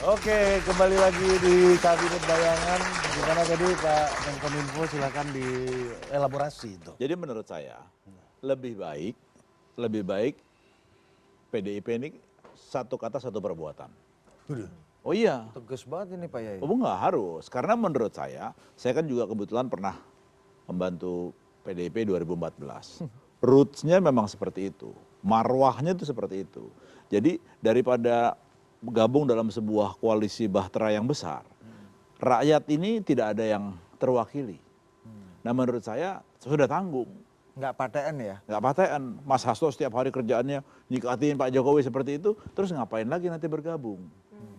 Oke, kembali lagi di Kabinet Bayangan. Gimana tadi Pak Menkominfo, silakan dielaborasi itu. Jadi menurut saya lebih baik PDIP ini satu kata satu perbuatan. Oh iya. Tegas banget ini Pak Yai. Oh enggak harus, karena menurut saya kan juga kebetulan pernah membantu PDIP 2014. Roots-nya memang seperti itu, marwahnya itu seperti itu. Jadi daripada gabung dalam sebuah koalisi bahtera yang besar, rakyat ini tidak ada yang terwakili. Nah menurut saya sudah tanggung. Nggak paten ya? Nggak paten, Mas Hasto setiap hari kerjaannya nyikatin Pak Jokowi seperti itu, terus ngapain lagi nanti bergabung?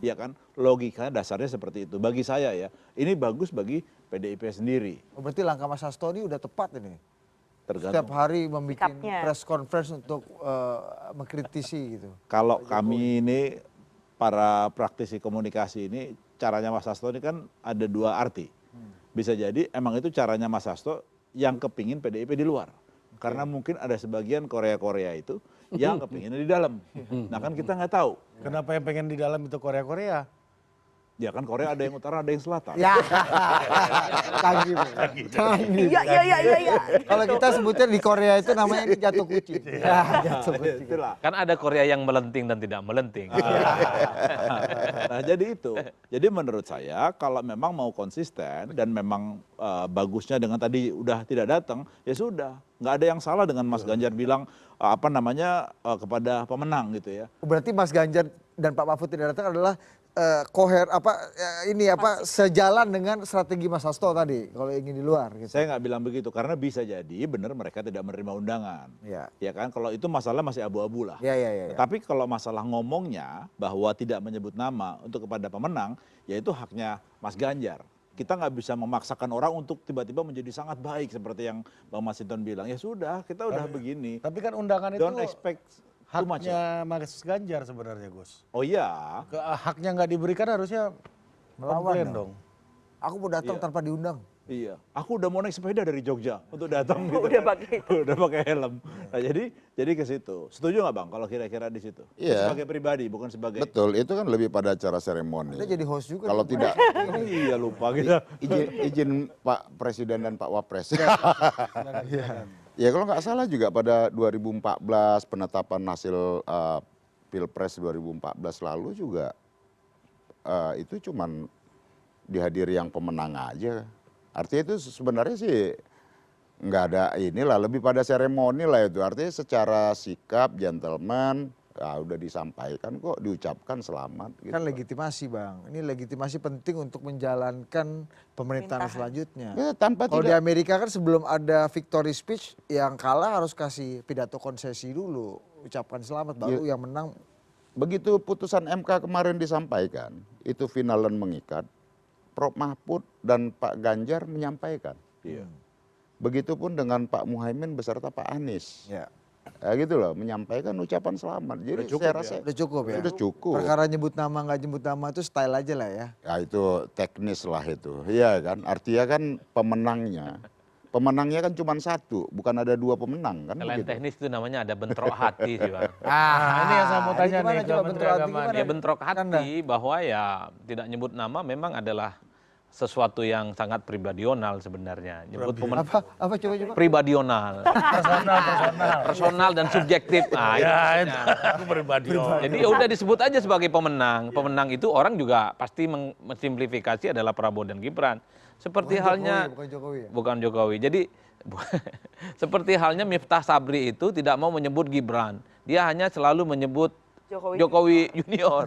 Ya kan, logikanya dasarnya seperti itu. Bagi saya ya, ini bagus bagi PDIP sendiri. Oh, berarti langkah Mas Hasto ini udah tepat ini. Tergantung. Setiap hari membuat Sikapnya. press conference untuk mengkritisi gitu. Kalau kami ini, para praktisi komunikasi ini, caranya Mas Hasto ini kan ada dua arti. Bisa jadi emang itu caranya Mas Hasto yang kepingin PDIP di luar. Karena mungkin ada sebagian Korea-Korea itu yang kepinginnya di dalam. Nah kan kita nggak tahu. Kenapa yang pengen di dalam itu Korea-Korea? Ya kan Korea ada yang utara, ada yang selatan. Ya, canggih. Canggih. Iya. Kalau kita sebutnya di Korea itu namanya ini jatuh kucing. Ya, jatuh kucing. Itulah. Kan ada Korea yang melenting dan tidak melenting. Nah jadi itu. Jadi menurut saya kalau memang mau konsisten dan memang bagusnya dengan tadi udah tidak datang, ya sudah. Nggak ada yang salah dengan Mas Ganjar bilang kepada pemenang gitu ya. Berarti Mas Ganjar dan Pak Mahfud tidak datang adalah sejalan dengan strategi Mas Hasto tadi kalau ingin di luar gitu. Saya nggak bilang begitu karena bisa jadi benar mereka tidak menerima undangan. Ya. Ya kan kalau itu masalah masih abu-abu lah. Ya. Tapi kalau masalah ngomongnya bahwa tidak menyebut nama untuk kepada pemenang, ya itu haknya Mas Ganjar. Kita nggak bisa memaksakan orang untuk tiba-tiba menjadi sangat baik seperti yang Bang Masinton bilang. Ya sudah, kita udah begini. Tapi kan undangan itu Don't expect too much. haknya Mas Ganjar sebenarnya, Gus. Oh iya. Haknya nggak diberikan harusnya Melawan komplain dong. dong. Aku mau datang Iya. tanpa diundang. Iya, aku udah mau naik sepeda dari Jogja untuk datang gitu. Udah pakai helm. Nah, jadi ke situ. Setuju nggak Bang kalau kira-kira di situ? Iya. Sebagai pribadi bukan sebagai Betul, itu kan lebih pada acara seremoni. Anda jadi host juga. Kalau nih. tidak iya lupa kita. izin Pak Presiden dan Pak Wapres. Ya kalau nggak salah juga pada 2014 penetapan hasil Pilpres 2014 lalu juga itu cuman dihadiri yang pemenang aja. Artinya itu sebenarnya sih nggak ada inilah, lebih pada seremoni lah itu. Artinya secara sikap gentleman, udah disampaikan kok, diucapkan selamat. Gitu. Kan legitimasi Bang, ini legitimasi penting untuk menjalankan pemerintahan selanjutnya. Ya, tanpa Kalau di tidak Amerika kan sebelum ada victory speech, yang kalah harus kasih pidato konsesi dulu, ucapkan selamat, baru yang menang. begitu putusan MK kemarin disampaikan, itu final dan mengikat, Prof Mahfud dan Pak Ganjar menyampaikan. Iya. Begitupun dengan Pak Muhaimin beserta Pak Anies. Ya. Gitu loh, menyampaikan ucapan selamat. Jadi Udah cukup saya ya? rasa Udah cukup ya? Udah cukup. Perkara nyebut nama nggak nyebut nama itu style aja lah ya. Ya itu teknis lah itu. Iya kan, artinya kan pemenangnya kan cuma satu, bukan ada dua pemenang kan. Selain begitu. teknis itu namanya ada bentrok hati sih Bang. ini yang saya mau tanya gimana nih ke coba Menteri bentrok hati Agama. gimana? Ya bentrok Anda. hati bahwa ya tidak nyebut nama memang adalah sesuatu yang sangat pribadional sebenarnya. Nyebut Apa coba? pribadional. Personal dan subjektif. Nah, itu Ya, maksudnya. itu pribadi. Jadi ya udah disebut aja sebagai pemenang. Pemenang itu orang juga pasti mensimplifikasi adalah Prabowo dan Gibran. Seperti Bukan halnya Jokowi, bukan Jokowi ya? bukan Jokowi. Jadi seperti halnya Miftah Sabri itu tidak mau menyebut Gibran. Dia hanya selalu menyebut Jokowi Junior.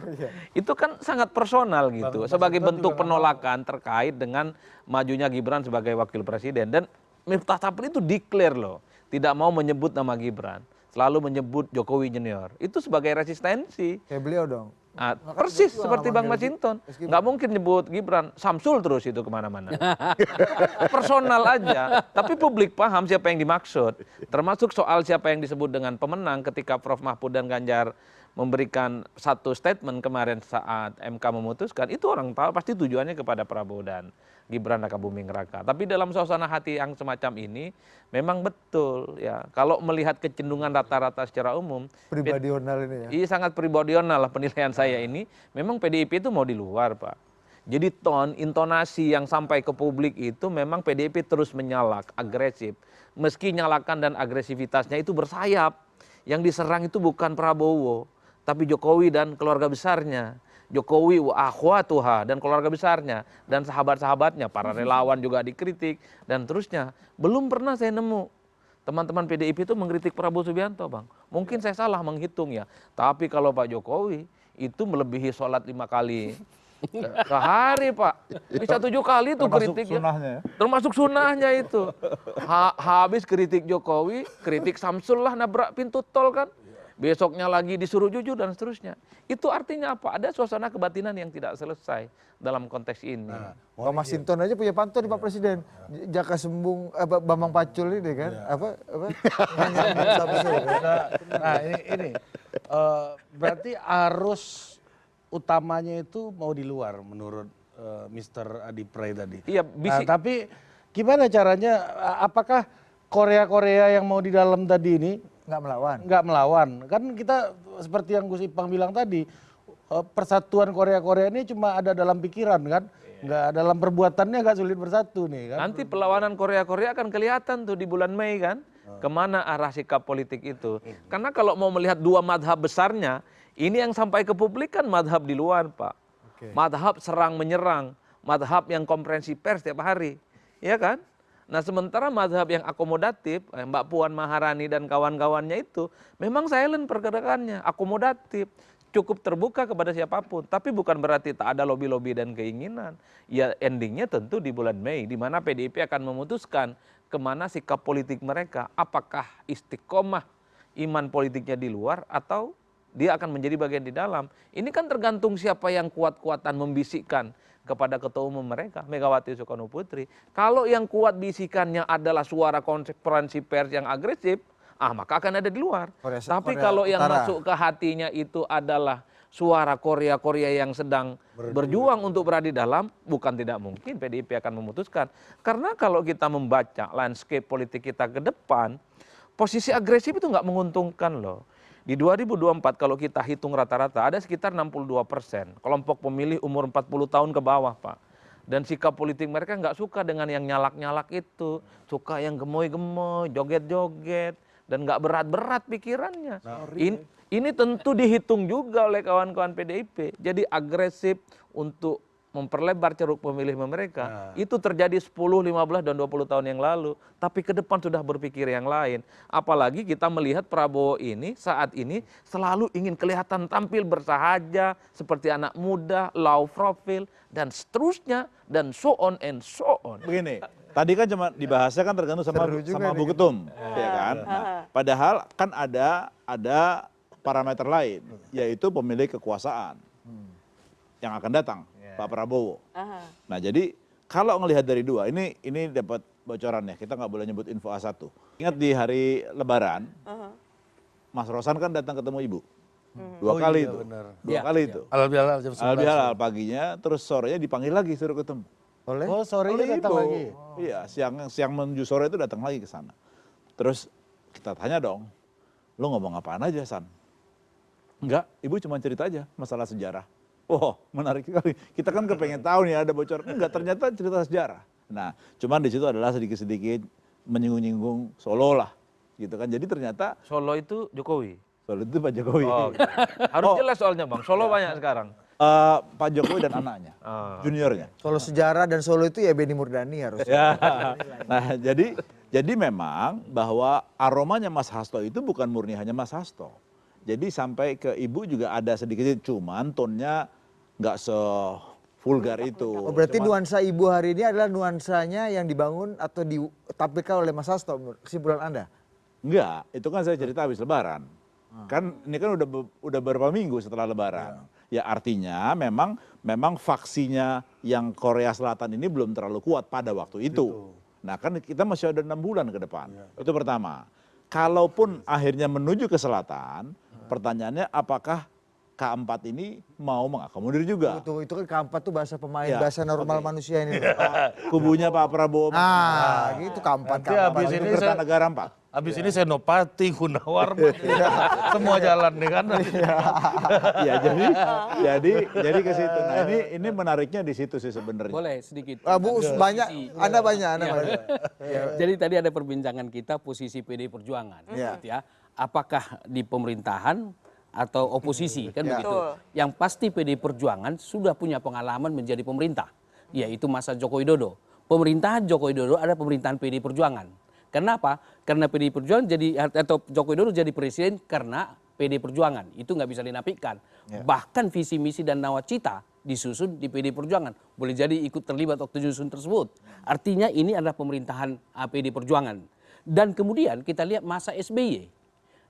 Itu kan sangat personal gitu. Sebagai bentuk penolakan terkait dengan majunya Gibran sebagai wakil presiden. Dan Miftah Sabri itu declare loh, tidak mau menyebut nama Gibran, selalu menyebut Jokowi Junior. Itu sebagai resistensi. Kayak beliau dong. Nah, Maka persis juga seperti nggak Bang manggil Masinton. Meskipun- Nggak mungkin nyebut Gibran, Samsul terus itu kemana-mana. Personal aja. Tapi publik paham siapa yang dimaksud. Termasuk soal siapa yang disebut dengan pemenang ketika Prof Mahfud dan Ganjar memberikan satu statement kemarin saat MK memutuskan, itu orang tahu pasti tujuannya kepada Prabowo dan Gibran Raka Buming Raka. Tapi dalam suasana hati yang semacam ini, memang betul ya. Kalau melihat kecenderungan rata-rata secara umum, Pribadional ini ya. iya sangat pribadional lah penilaian saya ini. Memang PDIP itu mau di luar, Pak. Jadi intonasi yang sampai ke publik itu memang PDIP terus menyalak, agresif. Meski nyalakan dan agresivitasnya itu bersayap. Yang diserang itu bukan Prabowo, tapi Jokowi dan keluarga besarnya. Jokowi wa akhwatuha dan keluarga besarnya. Dan sahabat-sahabatnya, para relawan juga dikritik dan terusnya. Belum pernah saya nemu teman-teman PDIP itu mengkritik Prabowo Subianto, Bang. Mungkin saya salah menghitung ya. Tapi kalau Pak Jokowi itu melebihi sholat 5 kali sehari, Pak. Bisa 7 kali itu kritiknya. Sunahnya ya. Termasuk sunahnya itu. Habis kritik Jokowi, kritik Samsul lah nabrak pintu tol kan. Besoknya lagi disuruh jujur dan seterusnya. Itu artinya apa? Ada suasana kebatinan yang tidak selesai dalam konteks ini. Pak Masinton aja punya pantun nih Pak Presiden. Jaka Sembung Bambang Pacul ini kan. Apa? Nah ini berarti arus utamanya itu mau di luar menurut Mr. Adi Pray tadi. Iya, Nah, tapi gimana caranya? Apakah Korea-Korea yang mau di dalam tadi ini Nggak melawan. nggak melawan? Kan kita seperti yang Gus Ipang bilang tadi, persatuan Korea-Korea ini cuma ada dalam pikiran kan, nggak dalam perbuatannya nggak sulit bersatu nih kan. Nanti perlawanan Korea-Korea akan kelihatan tuh di bulan Mei kan. Kemana arah sikap politik itu. Karena kalau mau melihat dua madhab besarnya, ini yang sampai ke publik kan madhab di luar, Pak. Madhab serang menyerang, madhab yang konferensi pers setiap hari, ya kan? Nah sementara madhab yang akomodatif, Mbak Puan Maharani dan kawan-kawannya itu memang silent pergerakannya, akomodatif, cukup terbuka kepada siapapun. Tapi bukan berarti tak ada lobby-lobby dan keinginan. Ya endingnya tentu di bulan Mei, di mana PDIP akan memutuskan kemana sikap politik mereka. Apakah istiqomah iman politiknya di luar atau dia akan menjadi bagian di dalam. Ini kan tergantung siapa yang kuat-kuatan membisikkan kepada ketua umum mereka, Megawati Soekarno Putri. Kalau yang kuat bisikannya adalah suara konferensi pers yang agresif, maka akan ada di luar. Tapi kalau yang masuk ke hatinya itu adalah suara Korea-Korea yang sedang berjuang untuk berada di dalam, bukan tidak mungkin PDIP akan memutuskan. Karena kalau kita membaca landscape politik kita ke depan, posisi agresif itu nggak menguntungkan loh. Di 2024 kalau kita hitung rata-rata ada sekitar 62% kelompok pemilih umur 40 tahun ke bawah, Pak. Dan sikap politik mereka nggak suka dengan yang nyalak-nyalak itu. Suka yang gemoy-gemoy, joget-joget. Dan nggak berat-berat pikirannya. Ini tentu dihitung juga oleh kawan-kawan PDIP. Jadi agresif untuk memperlebar ceruk pemilih mereka. Itu terjadi 10, 15, dan 20 tahun yang lalu. Tapi ke depan sudah berpikir yang lain. Apalagi kita melihat Prabowo ini saat ini selalu ingin kelihatan tampil bersahaja, seperti anak muda, low profile, dan seterusnya, dan so on and so on. Begini, tadi kan cuma dibahasnya kan tergantung sama Bu Ketum, ya kan? Nah, padahal kan ada parameter lain, yaitu pemilik kekuasaan yang akan datang. Pak Prabowo. Nah jadi kalau ngelihat dari dua, ini dapat bocoran ya, kita nggak boleh nyebut info A1. Ingat di hari Lebaran, Mas Rosan kan datang ketemu Ibu. Dua kali itu. Dua kali itu. Halal jam 11. Halal paginya, terus sorenya dipanggil lagi suruh ketemu. Oh sorenya datang Ibu. lagi? Iya, siang menuju sore itu datang lagi ke sana. Terus kita tanya dong, lo ngomong apaan aja San? Enggak, Ibu cuma cerita aja masalah sejarah. Oh menarik sekali, kita kan kepengen tahu nih ada bocor. Enggak, ternyata cerita sejarah. Nah cuman di situ adalah sedikit-sedikit menyinggung-nyinggung Solo lah gitu kan. Jadi ternyata Solo itu Jokowi. Solo itu Pak Jokowi. Harus jelas soalnya Bang, Solo banyak sekarang. Pak Jokowi dan anaknya, juniornya. Solo sejarah dan Solo itu ya Benny Murdani harus. Ya. Nah jadi memang bahwa aromanya Mas Hasto itu bukan murni hanya Mas Hasto. Jadi sampai ke Ibu juga ada sedikit, cuman tonnya nggak se-vulgar itu. Oh, berarti nuansa Ibu hari ini adalah nuansanya yang dibangun atau ditampilkan oleh Mas Hasto, kesimpulan Anda? Enggak, itu kan saya cerita habis Lebaran. Kan ini kan udah beberapa minggu setelah Lebaran. Ya artinya memang faksinya yang Korea Selatan ini belum terlalu kuat pada waktu itu. Nah kan kita masih ada 6 bulan ke depan. Itu pertama. Kalaupun akhirnya menuju ke selatan, pertanyaannya apakah K4 ini mau mengakomodir juga? Itu kan keempat tuh bahasa pemain, Ya, bahasa normal manusia ini. Kubunya Pak Prabowo. Nah, gitu keempat. Nanti habis Itu ini Kertanegara 4. Habis ini Senopati, Gunawarman, semua jalan nih kan. Ya jadi ke situ. Nah ini menariknya di situ sih sebenarnya. Boleh sedikit. Bu, banyak, Anda banyak. Jadi tadi ada perbincangan kita posisi PDI Perjuangan, Iya. gitu ya. Apakah di pemerintahan atau oposisi kan begitu. Betul. Yang pasti PDI Perjuangan sudah punya pengalaman menjadi pemerintah, yaitu masa Joko Widodo. Pemerintahan Joko Widodo ada pemerintahan PDI Perjuangan. Kenapa? Karena PDI Perjuangan atau Joko Widodo jadi presiden karena PDI Perjuangan. Itu nggak bisa dinafikan. Bahkan visi misi dan nawacita disusun di PDI Perjuangan. Boleh jadi ikut terlibat waktu nyusun tersebut. Artinya ini adalah pemerintahan PDI Perjuangan. Dan kemudian kita lihat masa SBY.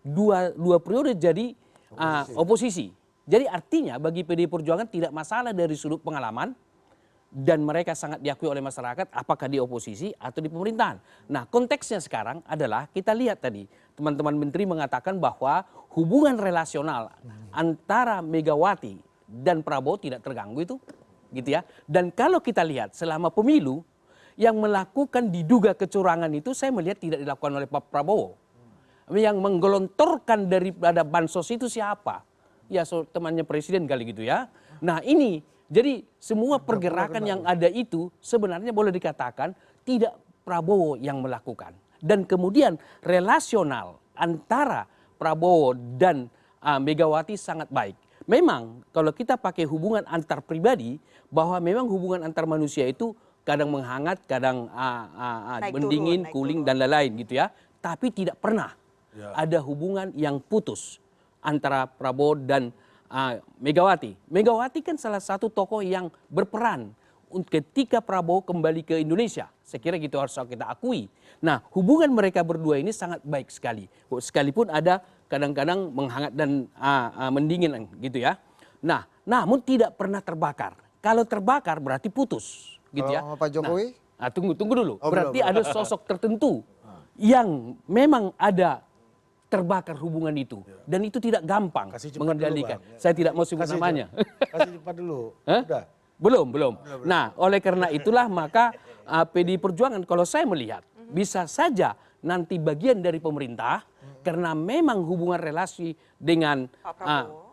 Dua periode jadi oposisi. Jadi artinya bagi PDI Perjuangan tidak masalah dari sudut pengalaman dan mereka sangat diakui oleh masyarakat apakah di oposisi atau di pemerintahan. Nah konteksnya sekarang adalah kita lihat tadi teman-teman menteri mengatakan bahwa hubungan relasional antara Megawati dan Prabowo tidak terganggu itu gitu ya. Dan kalau kita lihat selama pemilu yang melakukan diduga kecurangan itu saya melihat tidak dilakukan oleh Pak Prabowo. Yang menggelontorkan daripada bansos itu siapa? Ya temannya presiden kali gitu ya. Nah ini jadi semua pergerakan yang ada itu sebenarnya boleh dikatakan tidak Prabowo yang melakukan. Dan kemudian relasional antara Prabowo dan Megawati sangat baik. Memang kalau kita pakai hubungan antar pribadi bahwa memang hubungan antar manusia itu kadang menghangat, kadang mendingin, cooling dan lain-lain gitu ya. Tapi tidak pernah ada hubungan yang putus antara Prabowo dan Megawati. Megawati kan salah satu tokoh yang berperan ketika Prabowo kembali ke Indonesia. Saya kira gitu harus kita akui. Nah hubungan mereka berdua ini sangat baik sekali. Sekalipun ada kadang-kadang menghangat dan mendingin gitu ya. Nah namun tidak pernah terbakar. Kalau terbakar berarti putus gitu ya. Kalau Pak Jokowi? Nah, tunggu dulu. Berarti ada sosok tertentu yang memang ada terbakar hubungan itu dan itu tidak gampang mengendalikan. Saya tidak mau sebut namanya. Kasih cepat dulu. Hah? Udah. Belum. Nah, oleh karena itulah maka PDI Perjuangan kalau saya melihat bisa saja nanti bagian dari pemerintah karena memang hubungan relasi dengan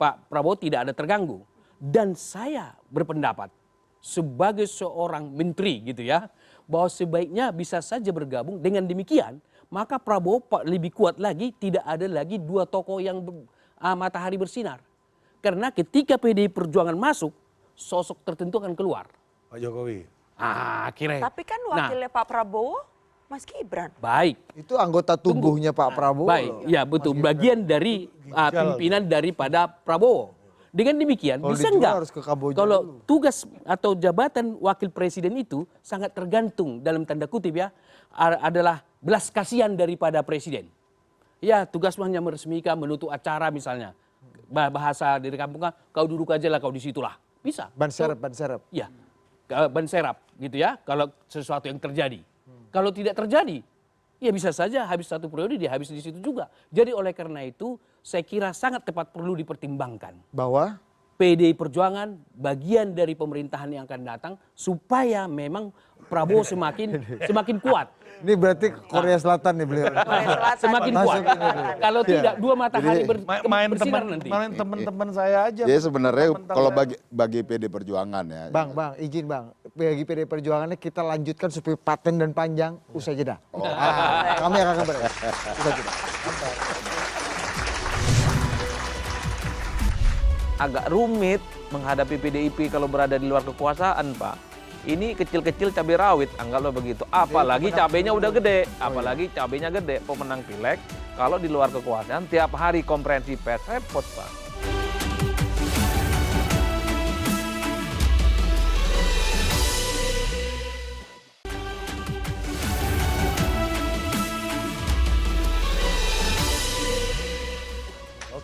Pak Prabowo tidak ada terganggu. Dan saya berpendapat sebagai seorang menteri gitu ya bahwa sebaiknya bisa saja bergabung. Dengan demikian maka Prabowo lebih kuat lagi, tidak ada lagi dua tokoh yang matahari bersinar. Karena ketika PDI Perjuangan masuk, sosok tertentu akan keluar. Pak Jokowi. Kira. Tapi kan wakilnya Pak Prabowo, Mas Gibran. Baik. Itu anggota tubuhnya Pak Prabowo. Baik, ya betul. Bagian dari pimpinan daripada Prabowo. Dengan demikian, Kalau bisa dijual enggak harus ke Kamboja kalau dulu. tugas atau jabatan wakil presiden itu sangat tergantung dalam tanda kutip ya, adalah belas kasihan daripada presiden. Ya tugasmu hanya meresmikan, menutup acara misalnya. Bahasa dari kampungnya, kau duduk aja lah, kau di situlah. Bisa. Ban serep. Ya, ban serap gitu ya, kalau sesuatu yang terjadi. Kalau tidak terjadi, ya bisa saja habis satu periode dia habis di situ juga. Jadi oleh karena itu saya kira sangat tepat perlu dipertimbangkan. Bahwa? PDI Perjuangan bagian dari pemerintahan yang akan datang supaya memang Prabowo semakin kuat. Ini berarti Korea Selatan nih beliau. Semakin kuat. Kalau tidak dua matahari Main bersinar nanti. Main teman-teman saya aja. Jadi sebenarnya kalau bagi PD Perjuangan ya. Bang, izin bang. Bagi PD Perjuangannya kita lanjutkan supaya paten dan panjang usai jeda. Kami akan kembali. Usai jeda. Agak rumit menghadapi PDIP kalau berada di luar kekuasaan, Pak. Ini kecil-kecil cabai rawit, anggaplah begitu. Apalagi cabainya udah gede, apalagi cabainya gede. Pemenang pileg, kalau di luar kekuasaan tiap hari konferensi pers, repot, Pak.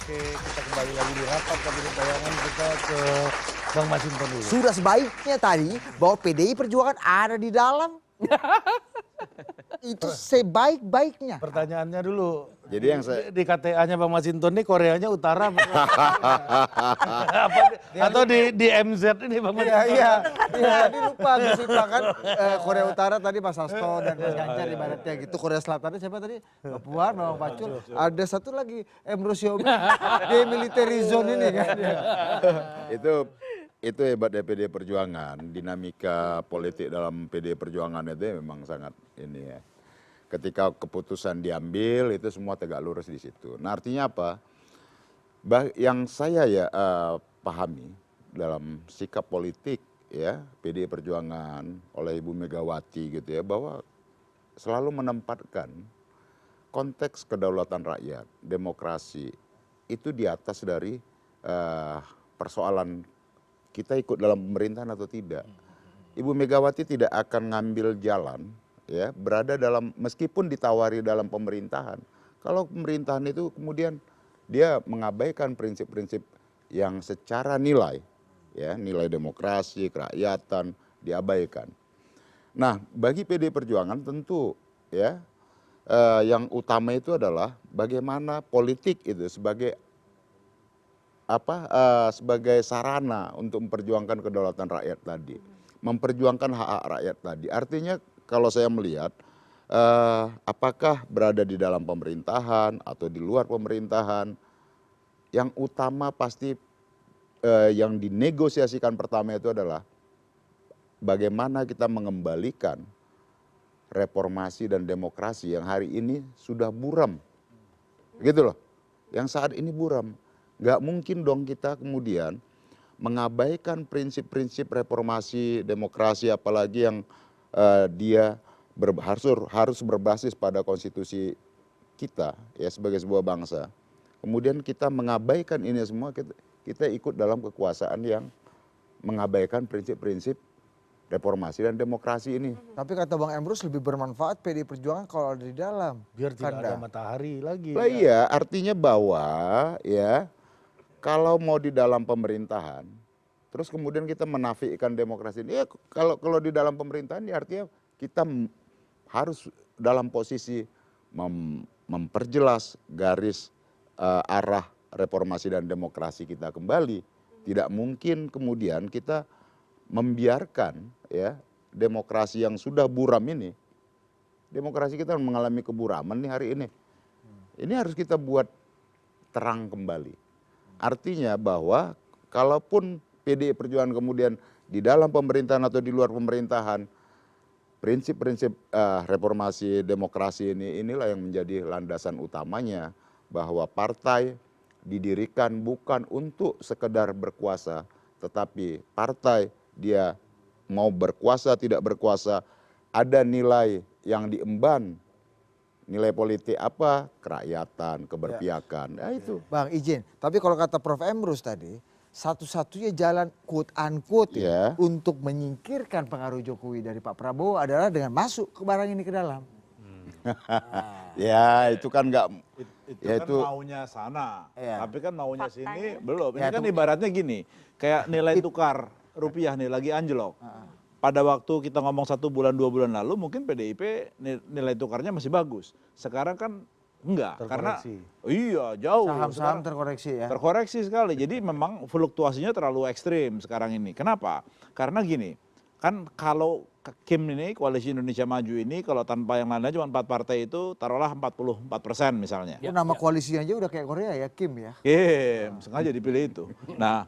Oke, kita kembali lagi di rapat kabinet bayangan, kita ke Bang Masinton dulu. Sudah sebaiknya tadi bahwa PDI Perjuangan ada di dalam. itu sebaik-baiknya. Pertanyaannya dulu. Jadi yang saya Di KTA-nya Bang Masinton ini Koreanya utara apa? Atau di MZ ini Bang Masinton? Iya, tadi lupa Gus Ipang kan Korea Utara tadi Mas Hasto dan Mas Ganjar ibaratnya gitu. Korea Selatan siapa tadi? Mbak Puan, Bang Pacul. Ada satu lagi Emrus Yobi, demilitarized zone ini kan. itu hebatnya PD Perjuangan, dinamika politik dalam PD Perjuangan itu memang sangat ini ya. Ketika keputusan diambil itu semua tegak lurus di situ. Nah artinya apa? Yang saya pahami dalam sikap politik ya PD Perjuangan oleh Ibu Megawati gitu ya, bahwa selalu menempatkan konteks kedaulatan rakyat, demokrasi itu di atas dari persoalan kita ikut dalam pemerintahan atau tidak. Ibu Megawati tidak akan ngambil jalan ya berada dalam, meskipun ditawari dalam pemerintahan, kalau pemerintahan itu kemudian dia mengabaikan prinsip-prinsip yang secara nilai ya, nilai demokrasi, kerakyatan diabaikan. Nah, bagi PD Perjuangan tentu ya yang utama itu adalah bagaimana politik itu sebagai sebagai sarana untuk memperjuangkan kedaulatan rakyat tadi, memperjuangkan hak-hak rakyat tadi. Artinya kalau saya melihat apakah berada di dalam pemerintahan atau di luar pemerintahan, yang utama pasti yang dinegosiasikan pertama itu adalah bagaimana kita mengembalikan reformasi dan demokrasi yang hari ini sudah buram. Gitu loh. Yang saat ini buram. Nggak mungkin dong kita kemudian mengabaikan prinsip-prinsip reformasi demokrasi, apalagi yang dia harus berbasis pada konstitusi kita ya sebagai sebuah bangsa. Kemudian kita mengabaikan ini semua, kita ikut dalam kekuasaan yang mengabaikan prinsip-prinsip reformasi dan demokrasi ini. Tapi kata Bang Emrus lebih bermanfaat PD Perjuangan kalau ada di dalam. Biar tidak ada matahari lagi. Lah iya, artinya bahwa ya kalau mau di dalam pemerintahan, terus kemudian kita menafikan demokrasi ini, ya kalau di dalam pemerintahan ya artinya kita harus dalam posisi memperjelas garis arah reformasi dan demokrasi kita kembali. Tidak mungkin kemudian kita membiarkan ya demokrasi yang sudah buram ini. Demokrasi kita mengalami keburaman nih hari ini. Ini harus kita buat terang kembali. Artinya bahwa kalaupun PDI Perjuangan kemudian di dalam pemerintahan atau di luar pemerintahan, prinsip-prinsip reformasi demokrasi inilah yang menjadi landasan utamanya, bahwa partai didirikan bukan untuk sekedar berkuasa, tetapi partai dia mau berkuasa tidak berkuasa ada nilai yang diemban. Nilai politik apa? Kerakyatan, keberpihakan. Nah itu. Bang izin, tapi kalau kata Prof. Emrus tadi, satu-satunya jalan quote unquote untuk menyingkirkan pengaruh Jokowi dari Pak Prabowo adalah dengan masuk ke barang ini ke dalam. Ya itu kan enggak Itu kan maunya sana, tapi kan maunya sini belum. Ini kan ibaratnya gini, kayak nilai tukar rupiah nih lagi anjlok. Pada waktu kita ngomong 1 bulan 2 bulan lalu mungkin PDIP nilai tukarnya masih bagus. Sekarang kan enggak, Terkoreksi. karena iya jauh. Saham-saham terkoreksi ya. Terkoreksi sekali, jadi memang fluktuasinya terlalu ekstrim sekarang ini. Kenapa? Karena gini, kan kalau Kim ini, Koalisi Indonesia Maju ini, kalau tanpa yang lainnya cuma 4 partai itu taruhlah 44% misalnya. Nama koalisinya aja udah kayak Korea ya, Kim ya. Kim, sengaja dipilih itu. Nah,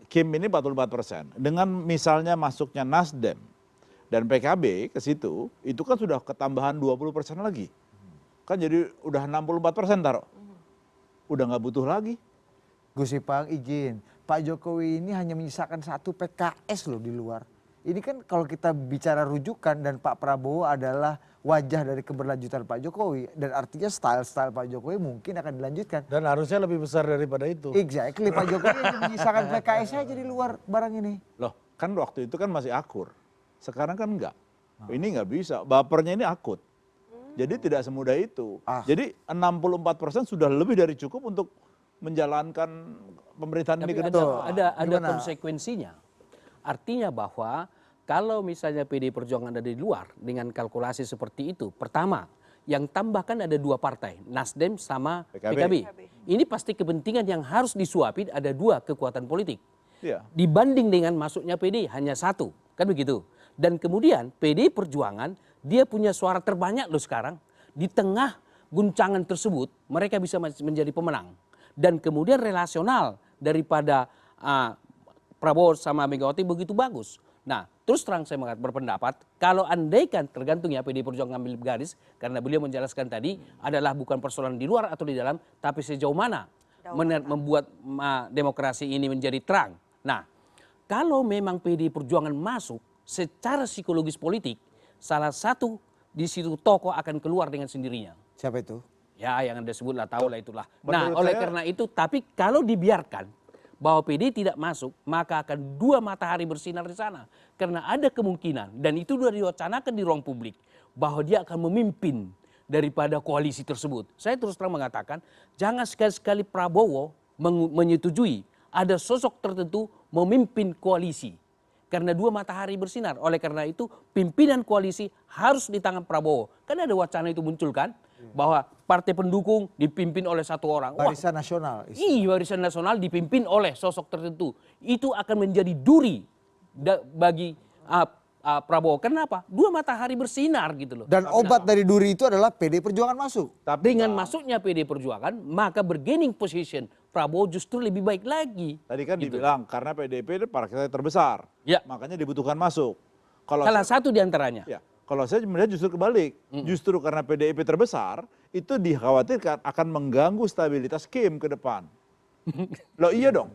Kim ini 44%. Dengan misalnya masuknya Nasdem dan PKB ke situ, itu kan sudah ketambahan 20% lagi. Kan jadi udah 64% taruh. Udah nggak butuh lagi. Gus Ipang izin, Pak Jokowi ini hanya menyisakan 1 PKS loh di luar. Ini kan kalau kita bicara rujukan dan Pak Prabowo adalah wajah dari keberlanjutan Pak Jokowi. Dan artinya style-style Pak Jokowi mungkin akan dilanjutkan. Dan harusnya lebih besar daripada itu. Exactly, Pak Jokowi hanya menyisakan PKS aja di luar barang ini. Loh, kan waktu itu kan masih akur. Sekarang kan enggak. Ini nggak bisa, bapernya ini akut. Jadi tidak semudah itu. Jadi 64% sudah lebih dari cukup untuk menjalankan pemerintahan ini ke depan. Ada konsekuensinya. Artinya bahwa kalau misalnya PDI Perjuangan ada di luar dengan kalkulasi seperti itu, pertama yang tambahkan ada 2 partai, Nasdem sama PKB. Ini pasti kepentingan yang harus disuapi, ada 2 kekuatan politik. Iya. Dibanding dengan masuknya PDI hanya 1, kan begitu. Dan kemudian PDI Perjuangan dia punya suara terbanyak loh sekarang. Di tengah guncangan tersebut mereka bisa menjadi pemenang. Dan kemudian relasional daripada Prabowo sama Megawati begitu bagus. Nah, terus terang saya berpendapat, kalau andaikan tergantung ya PDI Perjuangan ambil garis, karena beliau menjelaskan tadi adalah bukan persoalan di luar atau di dalam, tapi sejauh mana membuat demokrasi ini menjadi terang. Nah, kalau memang PDI Perjuangan masuk secara psikologis politik, salah satu di situ tokoh akan keluar dengan sendirinya. Siapa itu? Ya, yang Anda sebutlah, tahu lah itulah. Nah, Menurut oleh saya- karena itu, tapi kalau dibiarkan bahwa PDI tidak masuk, maka akan 2 matahari bersinar di sana. Karena ada kemungkinan, dan itu sudah diwacanakan di ruang publik, bahwa dia akan memimpin daripada koalisi tersebut. Saya terus terang mengatakan, jangan sekali-sekali Prabowo menyetujui ada sosok tertentu memimpin koalisi. Karena 2 matahari bersinar. Oleh karena itu, pimpinan koalisi harus di tangan Prabowo. Kan ada wacana itu muncul kan, bahwa partai pendukung dipimpin oleh 1 orang. Wah, Barisan Nasional. Barisan Nasional dipimpin oleh sosok tertentu. Itu akan menjadi duri bagi Prabowo. Kenapa? 2 matahari bersinar gitu loh. Dan obat dari duri itu adalah PDI Perjuangan masuk. Dengan masuknya PDI Perjuangan, maka bergaining position Prabowo justru lebih baik lagi. Tadi kan dibilang karena PDIP itu partai terbesar, Ya. makanya dibutuhkan masuk. Kalau Salah satu di antaranya. Ya, kalau saya melihat justru kebalik. Justru karena PDIP terbesar, itu dikhawatirkan akan mengganggu stabilitas Kim ke depan. Loh iya dong.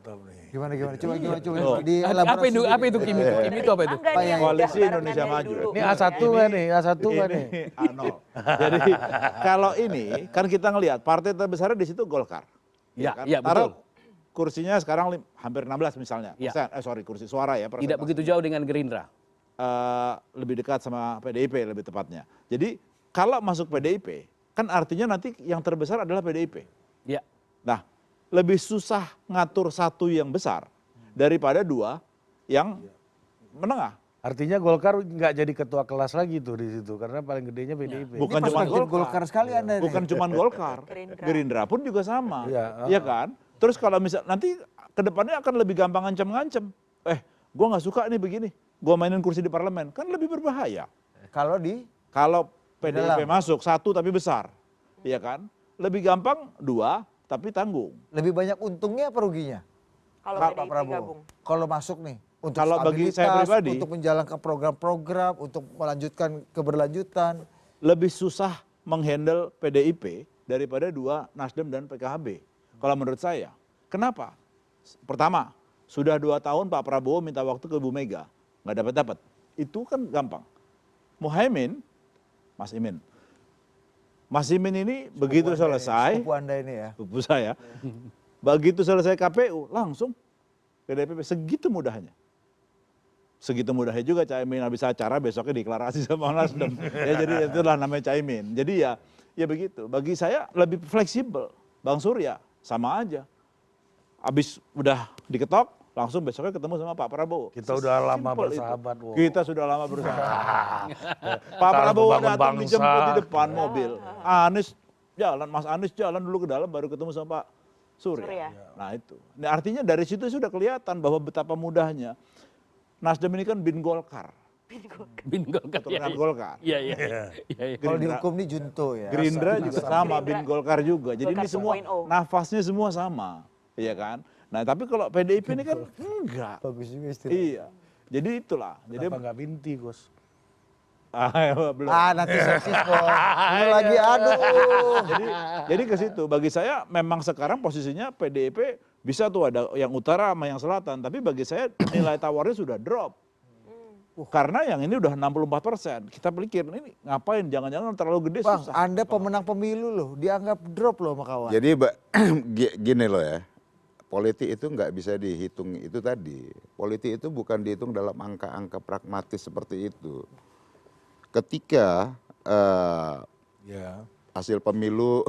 Gimana? Coba Oh. Apa itu Kim itu? Kim itu apa itu? Enggak, ini Koalisi udah Indonesia barengan dari Maju. dulu. Ini A1 nggak nih? A1 nggak nih? Ini A0. Jadi kalau ini kan kita ngelihat partai terbesar di situ Golkar. Ya, kan? ya, Taruh betul. kursinya sekarang hampir 16 misalnya. Ya. Kursi suara ya. Tidak persentase. begitu jauh dengan Gerindra. Lebih dekat sama PDIP lebih tepatnya. Jadi kalau masuk PDIP, kan artinya nanti yang terbesar adalah PDIP. Ya. Nah, lebih susah ngatur 1 yang besar daripada 2 yang menengah. Artinya Golkar nggak jadi ketua kelas lagi tuh di situ karena paling gedenya PDIP. Bukan cuma Golkar sekali Anda nih. Bukan cuma Golkar, Gerindra. Gerindra pun juga sama, Iya, iya kan? Terus kalau misal nanti kedepannya akan lebih gampang ngancem-ngancem. Gua nggak suka nih begini, gua mainin kursi di parlemen, kan lebih berbahaya. Kalau di Kalau PDIP Dalam. masuk 1 tapi besar, iya kan? Lebih gampang 2 tapi tanggung. lebih banyak untungnya apa ruginya? Kalau Pak PDIP Prabowo. gabung. Kalau masuk nih untuk Kalau bagi saya stabilitas, pribadi, untuk menjalankan program-program, untuk melanjutkan keberlanjutan. lebih susah menghandle PDIP daripada 2 Nasdem dan PKB. Kalau menurut saya, kenapa? Pertama, sudah 2 tahun Pak Prabowo minta waktu ke Bu Mega, nggak dapat. Itu kan gampang. Muhaimin, Mas Imin ini begitu selesai, Sepupu Anda ini ya. sepupu saya, begitu selesai KPU langsung PDIP segitu mudahnya. Segitu mudahnya juga Caimin habis acara besoknya deklarasi sama Nasdem. Ya jadi itulah namanya Caimin. Jadi ya begitu. Bagi saya lebih fleksibel. Bang Surya sama aja. Habis udah diketok langsung besoknya ketemu sama Pak Prabowo. Kita udah lama Sesimpel itu. bersahabat, wow. Kita sudah lama bersahabat. Pak Kita Prabowo membangun datang bangsa. dijemput di depan mobil. Mas Anies jalan dulu ke dalam baru ketemu sama Pak Surya. Surya. Nah itu. Nah, artinya dari situ sudah kelihatan bahwa betapa mudahnya. Nasdem ini kan bin Golkar. Bin Golkar. Keturunan Golkar. Iya. Kalau Gerindra- dihukum nih junto ya. Gerindra juga sama, bin Golkar juga. Jadi Golkar ini semua 2.0. nafasnya semua sama. Iya kan? Nah tapi kalau PDIP ini kan enggak. Bagus juga istilah. Iya. Jadi itulah. Jadi Kenapa nggak binti, Gus? belum. Nanti seksis kok. Ini lagi aduh. Jadi ke situ bagi saya memang sekarang posisinya PDIP bisa tuh ada yang utara sama yang selatan, tapi bagi saya nilai tawarnya sudah drop. Karena yang ini udah 64%. Kita pikir ini ngapain? Jangan-jangan terlalu gede Bang, susah. Anda pemenang pemilu loh, dianggap drop loh sama kawan. Jadi gini loh ya, politik itu nggak bisa dihitung itu tadi. Politik itu bukan dihitung dalam angka-angka pragmatis seperti itu. Ketika hasil pemilu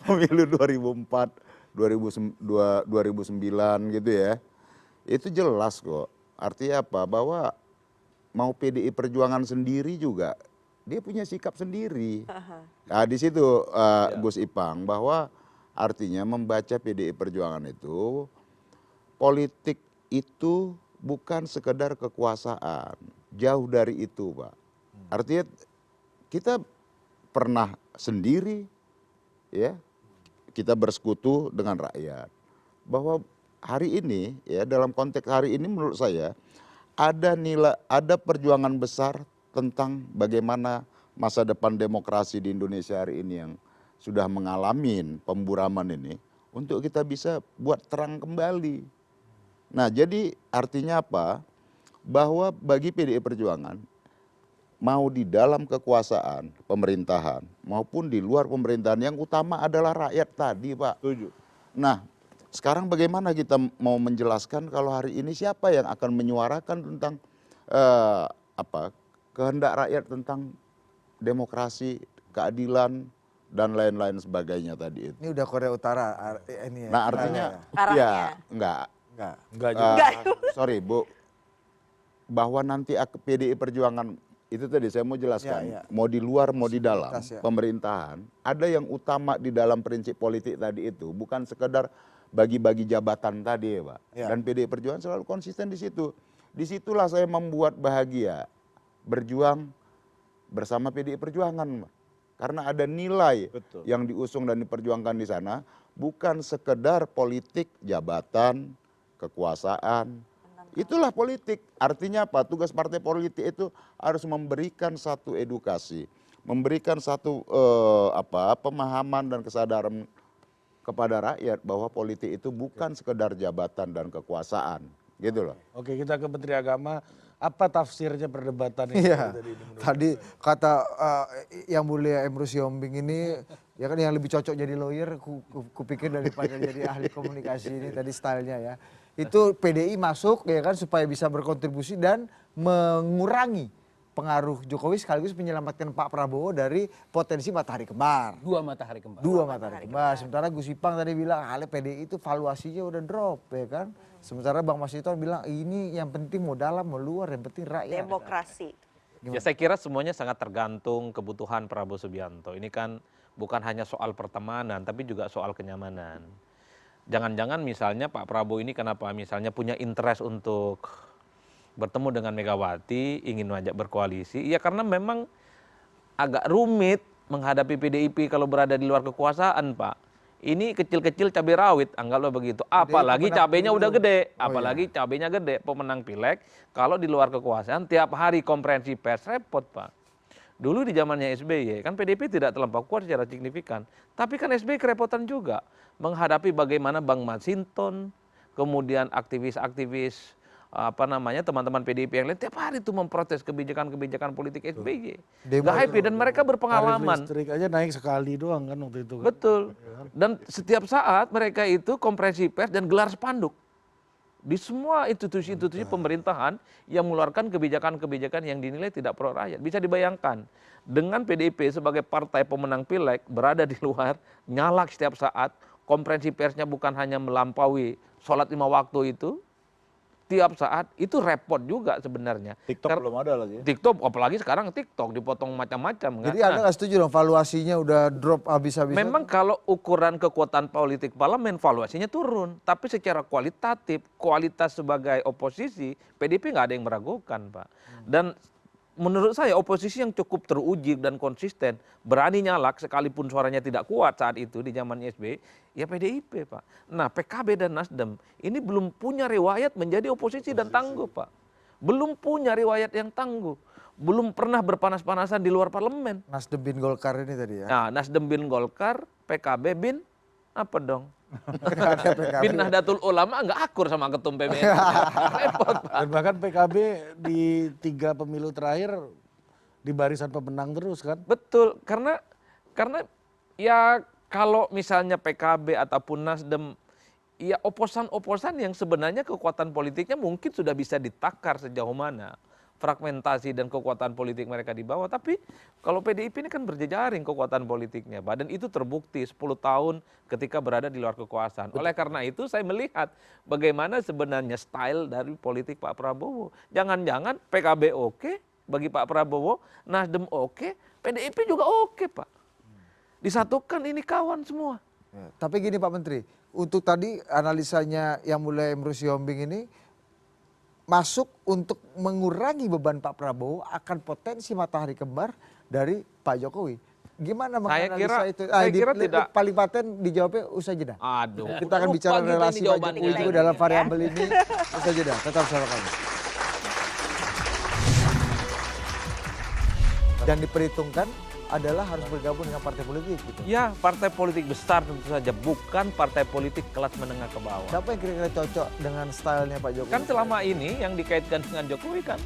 pemilu 2004, 2009 gitu ya, itu jelas kok. Artinya apa? Bahwa mau PDI Perjuangan sendiri juga dia punya sikap sendiri. Nah, di situ Gus Ipang, bahwa artinya membaca PDI Perjuangan itu, politik itu bukan sekedar kekuasaan, jauh dari itu, Pak. Artinya kita pernah sendiri, ya, kita bersekutu dengan rakyat. Bahwa hari ini, ya, dalam konteks hari ini menurut saya ada nilai, ada perjuangan besar tentang bagaimana masa depan demokrasi di Indonesia hari ini yang sudah mengalami pemburaman ini, untuk kita bisa buat terang kembali. Nah, jadi artinya apa? Bahwa bagi PDI Perjuangan, mau di dalam kekuasaan pemerintahan maupun di luar pemerintahan, yang utama adalah rakyat tadi, Pak. Setuju. Nah, sekarang bagaimana kita mau menjelaskan kalau hari ini siapa yang akan menyuarakan tentang kehendak rakyat tentang demokrasi, keadilan, dan lain-lain sebagainya tadi itu. Ini udah Korea Utara ini ya. Nah, artinya Arahnya. ya enggak. Enggak juga. Sorry Bu, bahwa nanti PDI Perjuangan itu tadi saya mau jelaskan, mau di luar mau di dalam pemerintahan, ada yang utama di dalam prinsip politik tadi itu, bukan sekedar bagi-bagi jabatan tadi, Pak. Dan PDI Perjuangan selalu konsisten di situ. Disitulah saya membuat bahagia berjuang bersama PDI Perjuangan, Pak. Karena ada nilai yang diusung dan diperjuangkan di sana, bukan sekedar politik, jabatan, kekuasaan. Itulah politik. Artinya apa? Tugas partai politik itu harus memberikan satu edukasi, memberikan satu pemahaman dan kesadaran kepada rakyat bahwa politik itu bukan sekedar jabatan dan kekuasaan, gitu loh. Oke, kita ke Menteri Agama. Apa tafsirnya perdebatan ini? Tadi kata yang mulia Emrus Yombing ini, ya kan yang lebih cocok jadi lawyer, kupikir daripada jadi ahli komunikasi ini tadi stylenya ya. Itu PDI masuk ya kan supaya bisa berkontribusi dan mengurangi pengaruh Jokowi sekaligus menyelamatkan Pak Prabowo dari potensi matahari kembar. Dua matahari kembar. Dua matahari kembar. Sementara Gus Ipang tadi bilang hal PDI itu valuasinya udah drop ya kan. Sementara Bang Mas Hinton bilang ini yang penting mau dalam mau luar, yang penting rakyat. Demokrasi. Ya saya kira semuanya sangat tergantung kebutuhan Prabowo Subianto. Ini kan bukan hanya soal pertemanan tapi juga soal kenyamanan. Jangan-jangan misalnya Pak Prabowo ini kenapa misalnya punya interest untuk bertemu dengan Megawati, ingin mengajak berkoalisi, ya karena memang agak rumit menghadapi PDIP kalau berada di luar kekuasaan, Pak. Ini kecil-kecil cabai rawit, anggaplah begitu. Apalagi cabainya udah gede, apalagi cabainya gede, pemenang pileg. Kalau di luar kekuasaan, tiap hari konferensi pers, repot, Pak. Dulu di zamannya SBY, kan PDIP tidak terlampau kuat secara signifikan. Tapi kan SBY kerepotan juga menghadapi bagaimana Bang Masinton, kemudian aktivis-aktivis teman-teman PDIP yang lain tiap hari itu memprotes kebijakan-kebijakan politik SBY. Gak happy dan mereka berpengalaman. Tarif listrik aja naik sekali doang kan waktu itu. Kan? Betul. Dan setiap saat mereka itu konferensi pers dan gelar spanduk di semua institusi-institusi pemerintahan yang mengeluarkan kebijakan-kebijakan yang dinilai tidak pro rakyat. Bisa dibayangkan dengan PDIP sebagai partai pemenang pileg berada di luar, nyalak setiap saat, konferensi persnya bukan hanya melampaui sholat 5 waktu itu, tiap saat itu repot juga sebenarnya. TikTok belum ada lagi. TikTok, apalagi sekarang TikTok dipotong macam-macam. Jadi Anda nggak setuju dong valuasinya udah drop habis-habisan? Memang kalau ukuran kekuatan politik parlemen valuasinya turun, tapi secara kualitatif, kualitas sebagai oposisi, PDIP nggak ada yang meragukan, Pak. Dan menurut saya oposisi yang cukup teruji dan konsisten, berani nyalak sekalipun suaranya tidak kuat saat itu di zaman SBY, ya PDIP, Pak. Nah, PKB dan Nasdem ini belum punya riwayat menjadi oposisi dan tangguh, Pak. Belum punya riwayat yang tangguh. Belum pernah berpanas-panasan di luar parlemen. Nasdem bin Golkar ini tadi ya. Nah, Nasdem bin Golkar, PKB bin apa dong? PKB. Bin Nahdlatul Ulama nggak akur sama ketum PBNU. Repot, Pak. Dan bahkan PKB di 3 pemilu terakhir di barisan pemenang terus kan. Betul, karena ya kalau misalnya PKB ataupun Nasdem, ya oposan-oposan yang sebenarnya kekuatan politiknya mungkin sudah bisa ditakar sejauh mana. fragmentasi dan kekuatan politik mereka di bawah. Tapi kalau PDIP ini kan berjejaring kekuatan politiknya, Pak. Dan itu terbukti 10 tahun ketika berada di luar kekuasaan. Oleh karena itu saya melihat bagaimana sebenarnya style dari politik Pak Prabowo. Jangan-jangan PKB oke bagi Pak Prabowo, Nasdem oke, PDIP juga oke, Pak. Disatukan ini kawan semua. Ya, tapi gini Pak Menteri, untuk tadi analisanya yang mulai Emrus Yombing ini masuk untuk mengurangi beban Pak Prabowo akan potensi matahari kembar dari Pak Jokowi. Gimana menganalisa itu? Saya kira tidak. Paling paten dijawabnya usai jeda. Aduh. Kita akan bicara lupa kita relasi ini Pak jawabannya. Jokowi juga dalam variabel ini usai jeda. Tetap bersama kami. Dan diperhitungkan adalah harus bergabung dengan partai politik gitu. Ya, partai politik besar tentu saja, bukan partai politik kelas menengah ke bawah. Siapa yang kira-kira cocok dengan stylenya Pak Jokowi? Kan selama ini yang dikaitkan dengan Jokowi kan